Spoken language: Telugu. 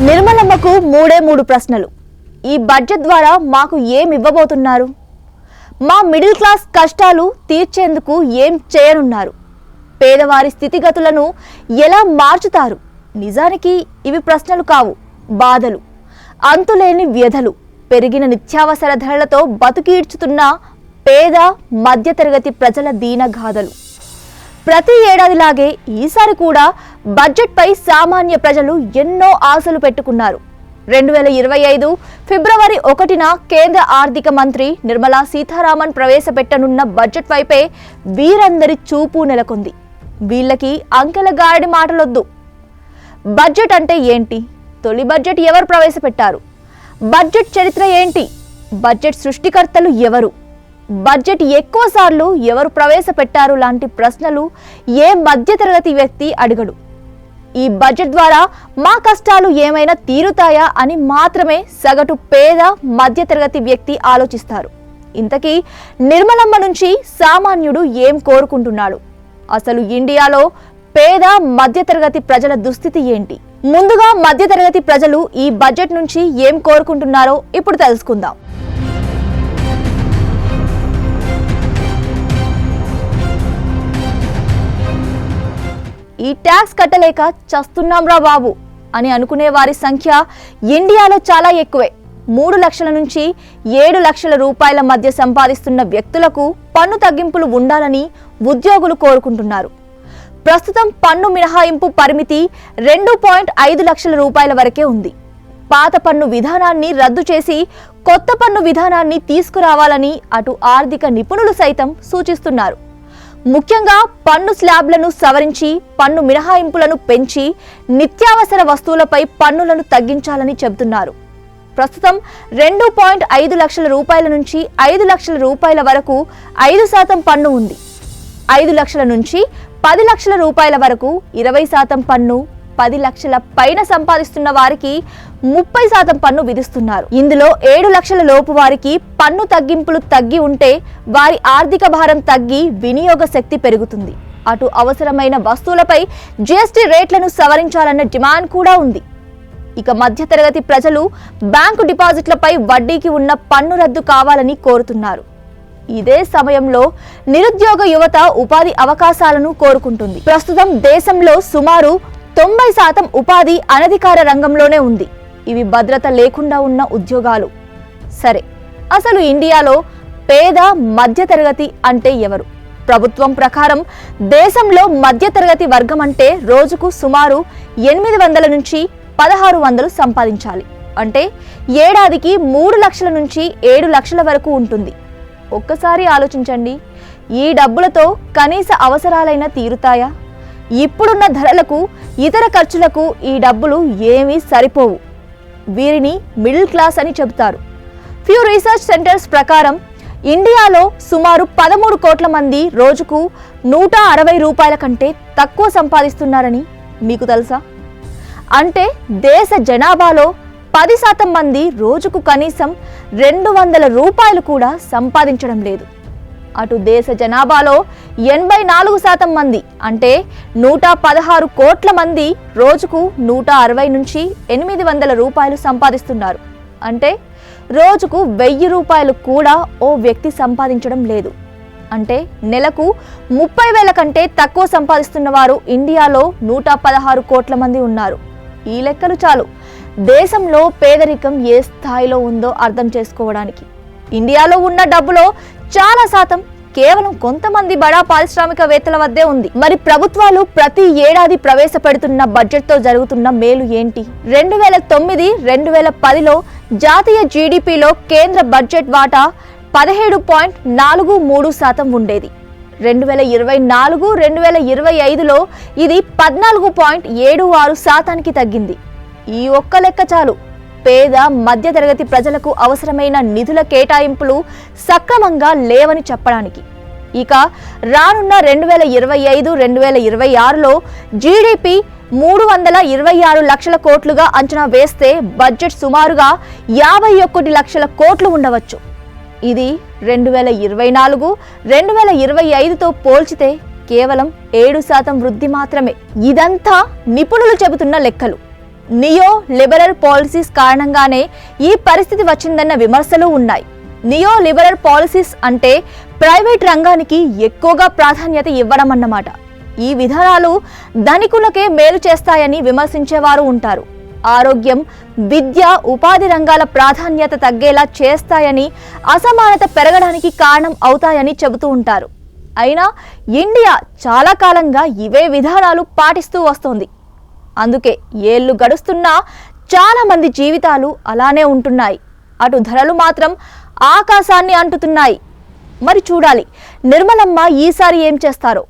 నిర్మలమ్మకు మూడు ప్రశ్నలు. ఈ బడ్జెట్ ద్వారా మాకు ఏం ఇవ్వబోతున్నారు? మా మిడిల్ క్లాస్ కష్టాలు తీర్చేందుకు ఏం చేయనున్నారు? పేదవారి స్థితిగతులను ఎలా మార్చుతారు? నిజానికి ఇవి ప్రశ్నలు కావు, బాధలు, అంతులేని వ్యధలు. పెరిగిన నిత్యావసర ధరలతో బతుకీడ్చుతున్న పేద మధ్యతరగతి ప్రజల దీనగాథలు. ప్రతి ఏడాదిలాగే ఈసారి కూడా బడ్జెట్పై సామాన్య ప్రజలు ఎన్నో ఆశలు పెట్టుకున్నారు. 2025 ఫిబ్రవరి 1న కేంద్ర ఆర్థిక మంత్రి నిర్మలా సీతారామన్ ప్రవేశపెట్టనున్న బడ్జెట్ వైపే వీరందరి చూపు నెలకొంది. వీళ్ళకి అంకెల గారడి మాటలొద్దు. బడ్జెట్ అంటే ఏంటి? తొలి బడ్జెట్ ఎవరు ప్రవేశపెట్టారు? బడ్జెట్ చరిత్ర ఏంటి? బడ్జెట్ సృష్టికర్తలు ఎవరు? బడ్జెట్ ఎక్కువ సార్లు ఎవరు ప్రవేశపెట్టారు లాంటి ప్రశ్నలు ఏ మధ్యతరగతి వ్యక్తి అడగడు. ఈ బడ్జెట్ ద్వారా మా కష్టాలు ఏమైనా తీరుతాయా అని మాత్రమే సగటు పేద మధ్యతరగతి వ్యక్తి ఆలోచిస్తారు. ఇంతకీ నిర్మలమ్మ నుంచి సామాన్యుడు ఏం కోరుకుంటున్నాడు? అసలు ఇండియాలో పేద మధ్యతరగతి ప్రజల దుస్థితి ఏంటి? ముందుగా మధ్యతరగతి ప్రజలు ఈ బడ్జెట్ నుంచి ఏం కోరుకుంటున్నారో ఇప్పుడు తెలుసుకుందాం. ఈ ట్యాక్స్ కట్టలేక చస్తున్నాంరా బాబు అని అనుకునే వారి సంఖ్య ఇండియాలో చాలా ఎక్కువే. 3 లక్షల నుంచి 7 లక్షల రూపాయల మధ్య సంపాదిస్తున్న వ్యక్తులకు పన్ను తగ్గింపులు ఉండాలని ఉద్యోగులు కోరుకుంటున్నారు. ప్రస్తుతం పన్ను మినహాయింపు పరిమితి 2.5 లక్షల రూపాయల వరకే ఉంది. పాత పన్ను విధానాన్ని రద్దు చేసి కొత్త పన్ను విధానాన్ని తీసుకురావాలని అటు ఆర్థిక నిపుణులు సైతం సూచిస్తున్నారు. ముఖ్యంగా పన్ను స్లాబ్లను సవరించి పన్ను మినహాయింపులను పెంచి నిత్యావసర వస్తువులపై పన్నులను తగ్గించాలని చెబుతున్నారు. ప్రస్తుతం 2.5 లక్షల రూపాయల నుంచి 5 లక్షల రూపాయల వరకు 5% పన్ను ఉంది. 5 లక్షల నుంచి 10 లక్షల రూపాయల వరకు 20% పన్ను, 10 లక్షల పైన సంపాదిస్తున్న వారికి 30% పన్ను విధిస్తున్నారు. ఇందులో 7 లక్షల లోపు వారికి పన్ను తగ్గింపులు తగ్గి ఉంటే వారి ఆర్థిక భారం తగ్గి వినియోగ శక్తి పెరుగుతుంది. అటు అవసరమైన వస్తువులపై జీఎస్టీ రేట్లను సవరించాలన్న డిమాండ్ కూడా ఉంది. ఇక మధ్యతరగతి ప్రజలు బ్యాంకు డిపాజిట్లపై వడ్డీకి ఉన్న పన్ను రద్దు కావాలని కోరుతున్నారు. ఇదే సమయంలో నిరుద్యోగ యువత ఉపాధి అవకాశాలను కోరుకుంటుంది. ప్రస్తుతం దేశంలో సుమారు 90% ఉపాధి అనధికార రంగంలోనే ఉంది. ఇవి భద్రత లేకుండా ఉన్న ఉద్యోగాలు. సరే, అసలు ఇండియాలో పేద మధ్యతరగతి అంటే ఎవరు? ప్రభుత్వం ప్రకారం దేశంలో మధ్యతరగతి వర్గం అంటే రోజుకు సుమారు 800 నుంచి 1600 సంపాదించాలి. అంటే ఏడాదికి 3 లక్షల నుంచి 7 లక్షల వరకు ఉంటుంది. ఒక్కసారి ఆలోచించండి, ఈ డబ్బులతో కనీస అవసరాలైనా తీరుతాయా? ఇప్పుడున్న ధరలకు, ఇతర ఖర్చులకు ఈ డబ్బులు ఏమీ సరిపోవు. వీరిని మిడిల్ క్లాస్ అని చెబుతారు. ఫ్యూ రీసెర్చ్ సెంటర్స్ ప్రకారం ఇండియాలో సుమారు 13 కోట్ల మంది రోజుకు 160 రూపాయల కంటే తక్కువ సంపాదిస్తున్నారని మీకు తెలుసా? అంటే దేశ జనాభాలో 10% మంది రోజుకు కనీసం 200 రూపాయలు కూడా సంపాదించడం లేదు. అటు దేశ జనాభాలో 84% మంది అంటే 116 కోట్ల మంది రోజుకు 160 నుంచి 800 రూపాయలు సంపాదిస్తున్నారు. అంటే రోజుకు 1000 రూపాయలు కూడా ఓ వ్యక్తి సంపాదించడం లేదు. అంటే నెలకు 30,000 కంటే తక్కువ సంపాదిస్తున్న వారు ఇండియాలో 116 కోట్ల మంది ఉన్నారు. ఈ లెక్కలు చాలు దేశంలో పేదరికం ఏ స్థాయిలో ఉందో అర్థం చేసుకోవడానికి. ఇండియాలో ఉన్న డబ్బులో చాలా శాతం కేవలం కొంతమంది బడా పారిశ్రామికవేత్తల వద్దే ఉంది. మరి ప్రభుత్వాలు ప్రతి ఏడాది ప్రవేశపెడుతున్న బడ్జెట్తో జరుగుతున్న మేలు ఏంటి? 2009-2010లో జాతీయ జీడిపిలో కేంద్ర బడ్జెట్ వాటా 17.43% ఉండేది. 2024-2025లో ఇది 14.76%కి తగ్గింది. ఈ ఒక్క లెక్క చాలు పేద మధ్యతరగతి ప్రజలకు అవసరమైన నిధుల కేటాయింపులు సక్రమంగా లేవని చెప్పడానికి. ఇక రానున్న 2025-2026లో జీడిపి 326 లక్షల కోట్లుగా అంచనా వేస్తే బడ్జెట్ సుమారుగా 51 లక్షల కోట్లు ఉండవచ్చు. ఇది 2024-2025తో పోల్చితే కేవలం 7% వృద్ధి మాత్రమే. ఇదంతా నిపుణులు చెబుతున్న లెక్కలు. నియో లిబరల్ పాలసీస్ కారణంగానే ఈ పరిస్థితి వచ్చిందన్న విమర్శలు ఉన్నాయి. నియో లిబరల్ పాలసీస్ అంటే ప్రైవేట్ రంగానికి ఎక్కువగా ప్రాధాన్యత ఇవ్వడం అన్నమాట. ఈ విధానాలు ధనికులకే మేలు చేస్తాయని విమర్శించేవారు ఉంటారు. ఆరోగ్యం, విద్య, ఉపాధి రంగాల ప్రాధాన్యత తగ్గేలా చేస్తాయని, అసమానత పెరగడానికి కారణం అవుతాయని చెబుతూ ఉంటారు. అయినా ఇండియా చాలా కాలంగా ఇవే విధానాలు పాటిస్తూ వస్తోంది. అందుకే ఏళ్లు గడుస్తున్నా చాలా మంది జీవితాలు అలానే ఉంటున్నాయి. అటు ధరలు మాత్రం ఆకాశాన్ని అంటుతున్నాయి. మరి చూడాలి నిర్మలమ్మ ఈసారి ఏం చేస్తారో.